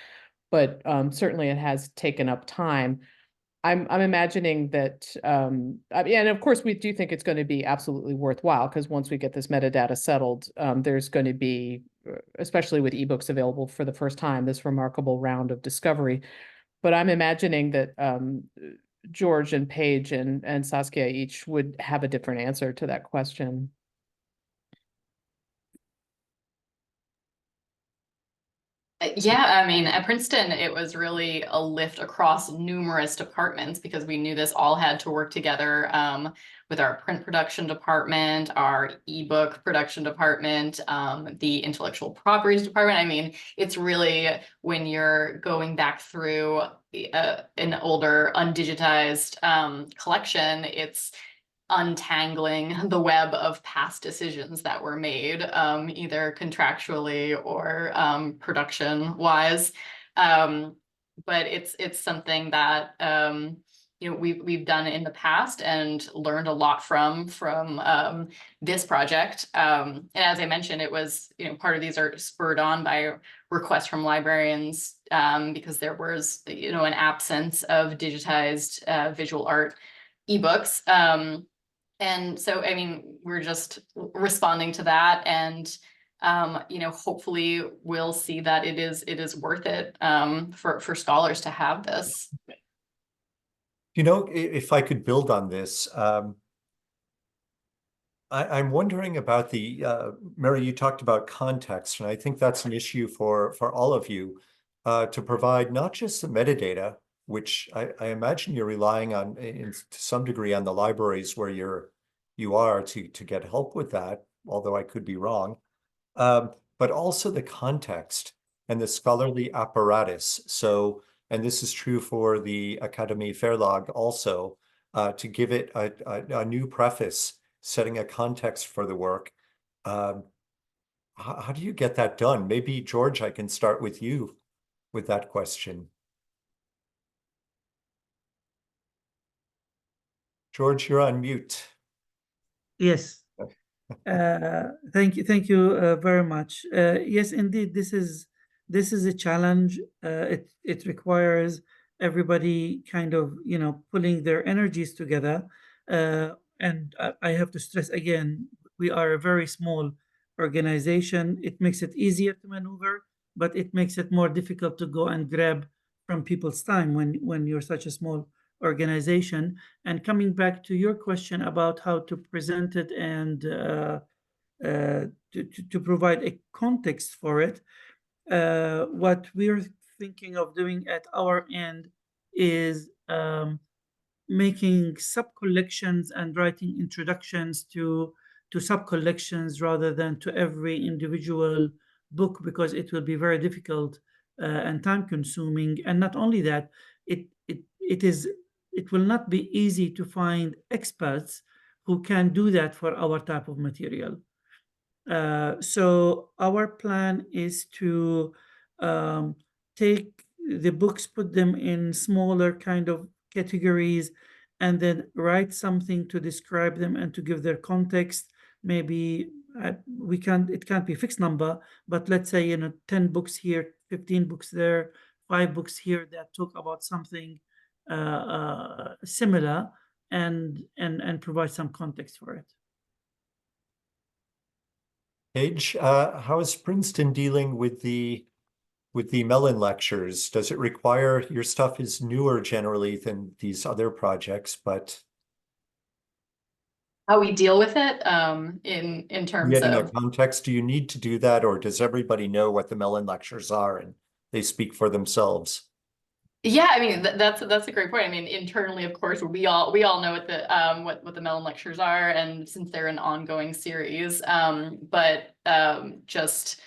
but certainly it has taken up time. I'm imagining that, and of course, we do think it's going to be absolutely worthwhile, because once we get this metadata settled, there's going to be, especially with ebooks available for the first time, this remarkable round of discovery. But I'm imagining that George and Paige and Saskia each would have a different answer to that question. Yeah, I mean, at Princeton, it was really a lift across numerous departments, because we knew this all had to work together with our print production department, our ebook production department, the intellectual properties department. I mean, it's really, when you're going back through an older undigitized collection, it's untangling the web of past decisions that were made, either contractually or production wise. But it's something that we've done in the past and learned a lot from this project. And as I mentioned, it was, part of these are spurred on by requests from librarians, because there was an absence of digitized visual art ebooks. And so, I mean, we're just responding to that, and hopefully we'll see that it is worth it for scholars to have this. If I could build on this, I'm wondering about Mary, you talked about context, and I think that's an issue for all of you, to provide not just the metadata, which I imagine you're relying on to some degree on the libraries where you are to get help with that, although I could be wrong, but also the context and the scholarly apparatus. So, and this is true for the Akademie Verlag also, to give it a new preface, setting a context for the work. How do you get that done? Maybe, George, I can start with you with that question. George, you're on mute. Yes. Thank you very much. Yes, indeed, this is a challenge. It requires everybody kind of pulling their energies together. And I have to stress again, we are a very small organization. It makes it easier to maneuver, but it makes it more difficult to go and grab from people's time when you're such a small organization. And coming back to your question about how to present it and to provide a context for it, what we're thinking of doing at our end is making sub-collections and writing introductions to sub-collections rather than to every individual book, because it will be very difficult and time-consuming. And not only that, it will not be easy to find experts who can do that for our type of material. So our plan is to take the books, put them in smaller kind of categories, and then write something to describe them and to give their context. Maybe it can't be a fixed number, but let's say, 10 books here, 15 books there, 5 books here that talk about something similar, and provide some context for it. Paige, how is Princeton dealing with the Mellon lectures? Does it require, your stuff is newer generally than these other projects, but How we deal with it in terms getting a of context, do you need to do that, or does everybody know what the Mellon lectures are and they speak for themselves? Yeah, I mean that's a great point. I mean, internally, of course, we all know what the Mellon lectures are, and since they're an ongoing series, but just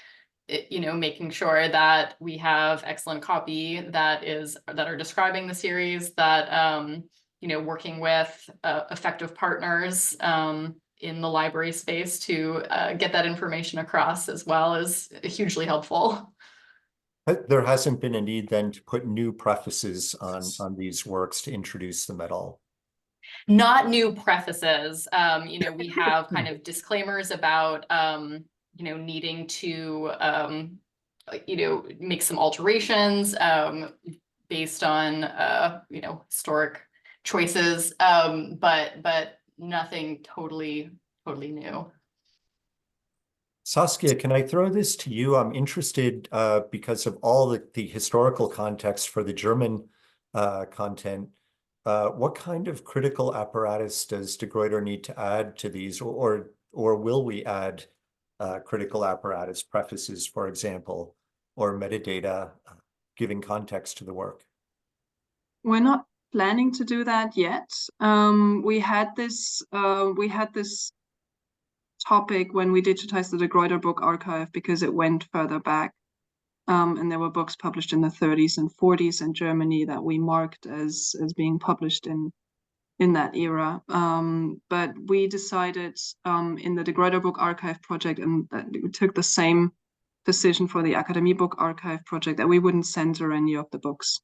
making sure that we have excellent copy that are describing the series, that working with effective partners in the library space to get that information across as well is hugely helpful. There hasn't been a need then to put new prefaces on these works to introduce them at all? Not new prefaces. We have kind of disclaimers about needing to make some alterations based on historic choices, but nothing totally new. Saskia, can I throw this to you? I'm interested because of all the historical context for the German content. What kind of critical apparatus does De Gruyter need to add to these, or will we add critical apparatus, prefaces, for example, or metadata giving context to the work? We're not planning to do that yet. We had this topic when we digitized the De Gruyter book archive, because it went further back, and there were books published in the 30s and 40s in Germany that we marked as being published in that era. But we decided in the De Gruyter book archive project, and that we took the same decision for the Akademie book archive project, that we wouldn't censor any of the books.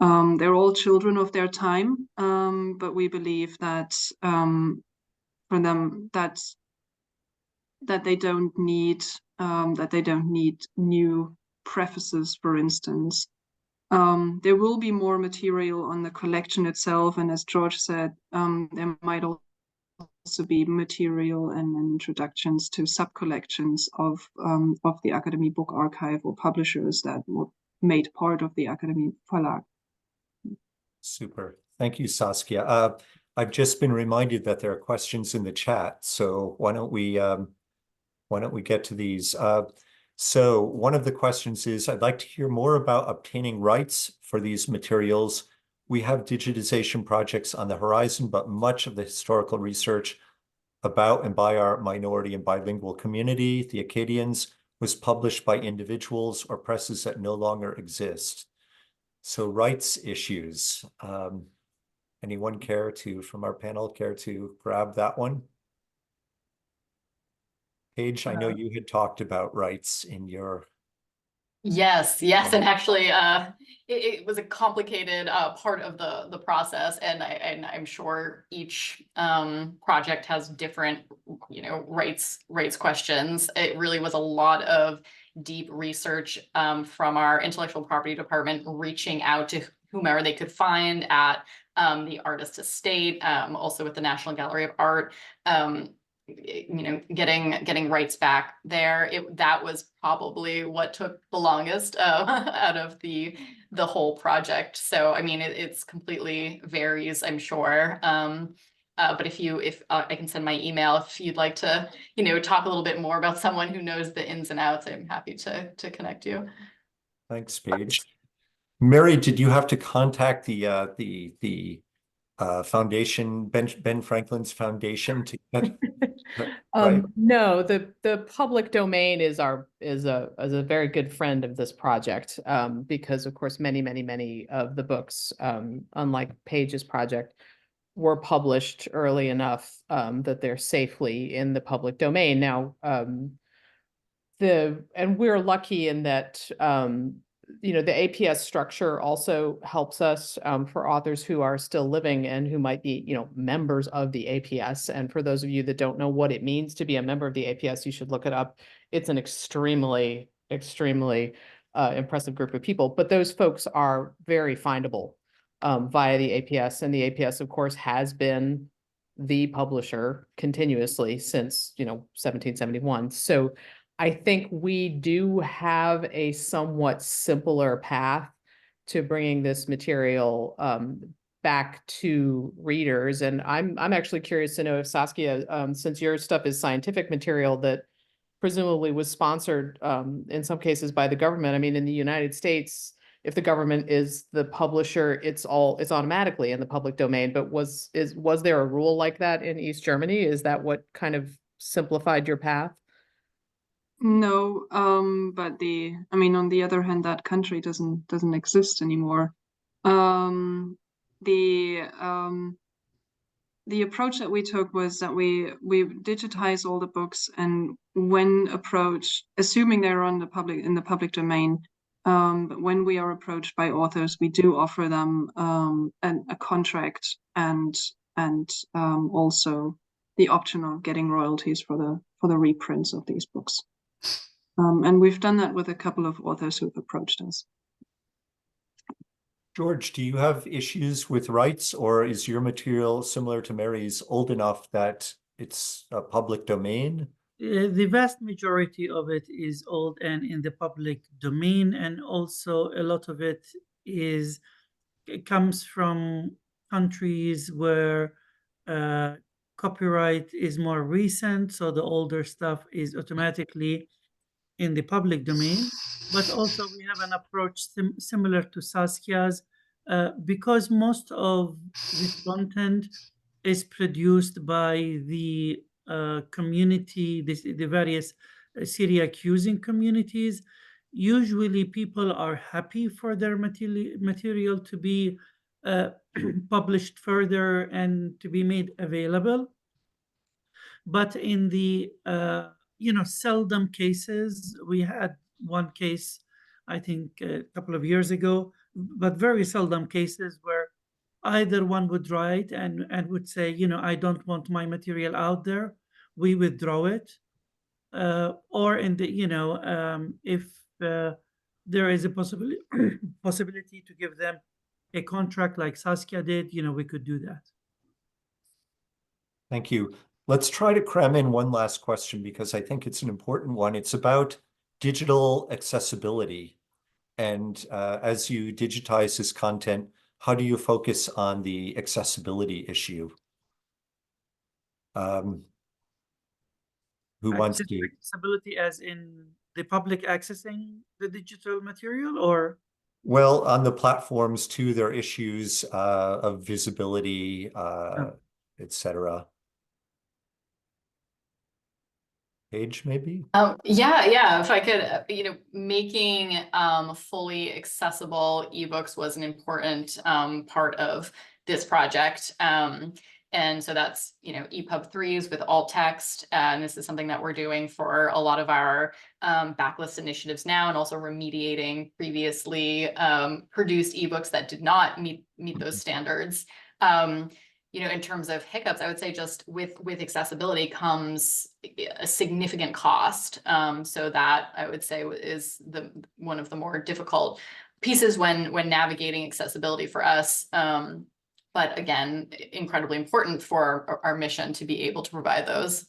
They're all children of their time, but we believe that for them that they don't need new prefaces, for instance. There will be more material on the collection itself, and as George said, there might also be material and introductions to sub-collections of the Akademie Book Archive, or publishers that were made part of the Akademie Verlag. Super. Thank you, Saskia. I've just been reminded that there are questions in the chat, so why don't we get to these? So one of the questions is, I'd like to hear more about obtaining rights for these materials. We have digitization projects on the horizon, but much of the historical research about and by our minority and bilingual community, the Acadians, was published by individuals or presses that no longer exist. So rights issues. Anyone from our panel care to grab that one? Paige, I know you had talked about rights in your... Yes, and actually it was a complicated part of the process, and I'm sure each project has different rights questions. It really was a lot of deep research from our intellectual property department, reaching out to whomever they could find at the artist estate, also with the National Gallery of Art, getting rights back there. That was probably what took the longest out of the whole project. So I mean, it's completely varies, I'm sure. But if I can send my email if you'd like to talk a little bit more about someone who knows the ins and outs, I'm happy to connect you. Thanks, Paige. Mary, did you have to contact the foundation, Ben Franklin's foundation, to get... Right. No, the public domain is a very good friend of this project, because of course many of the books, unlike Paige's project, were published early enough that they're safely in the public domain now. And we're lucky in that you know, the APS structure also helps us for authors who are still living and who might be, you know, members of the APS. And for those of you that don't know what it means to be a member of the APS, you should look it up. It's an extremely, extremely impressive group of people, but those folks are very findable via the APS. And the APS, of course, has been the publisher continuously since, you know, 1771. So I think we do have a somewhat simpler path to bringing this material back to readers. And I'm actually curious to know if Saskia, since your stuff is scientific material that presumably was sponsored in some cases by the government. I mean, in the United States, if the government is the publisher, it's automatically in the public domain. But was there a rule like that in East Germany? Is that what kind of simplified your path? No, but I mean, on the other hand, that country doesn't exist anymore. The approach that we took was that we digitize all the books, and when approached, assuming they're in the public domain, but when we are approached by authors, we do offer them a contract and also the option of getting royalties for the reprints of these books. And we've done that with a couple of authors who've approached us. George, do you have issues with rights, or is your material similar to Mary's old enough that it's a public domain? The vast majority of it is old and in the public domain, and also a lot of it comes from countries where copyright is more recent, so the older stuff is automatically in the public domain. But also we have an approach similar to Saskia's, because most of this content is produced by the community, the various Syriac using communities. Usually people are happy for their material to be published further and to be made available. But in the seldom cases, we had one case, I think a couple of years ago, but very seldom cases where either one would write and would say, I don't want my material out there, we withdraw it. Or in the, if there is a possibility to give them a contract like Saskia did, we could do that. Thank you. Let's try to cram in one last question because I think it's an important one. It's about digital accessibility. And as you digitize this content, how do you focus on the accessibility issue? Who wants to? Accessibility as in the public accessing the digital material, or? Well, on the platforms too, there are issues of visibility, etc. Page, maybe? Yeah. If I could, making fully accessible ebooks was an important part of this project. And so that's, EPUB 3s with alt text. And this is something that we're doing for a lot of our backlist initiatives now, and also remediating previously produced ebooks that did not meet those standards. In terms of hiccups, I would say just with accessibility comes a significant cost. So that I would say is one of the more difficult pieces when navigating accessibility for us. But again, incredibly important for our mission to be able to provide those.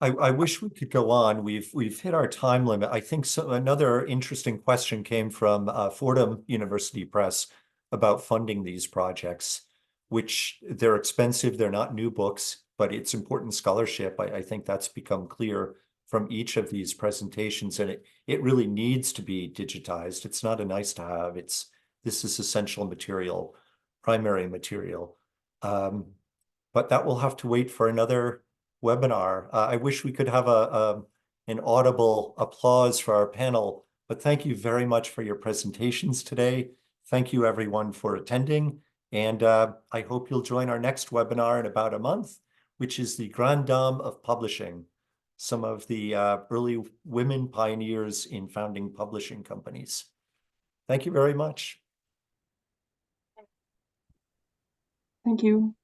I wish we could go on. We've hit our time limit. I think so. Another interesting question came from Fordham University Press about funding these projects, which they're expensive. They're not new books, but it's important scholarship. I think that's become clear from each of these presentations, and it really needs to be digitized. It's not a nice to have. This is essential material, primary material. But that will have to wait for another webinar. I wish we could have an audible applause for our panel, but thank you very much for your presentations today. Thank you everyone for attending. And I hope you'll join our next webinar in about a month, which is the Grande Dame of Publishing. some of the early women pioneers in founding publishing companies. Thank you very much. Thank you.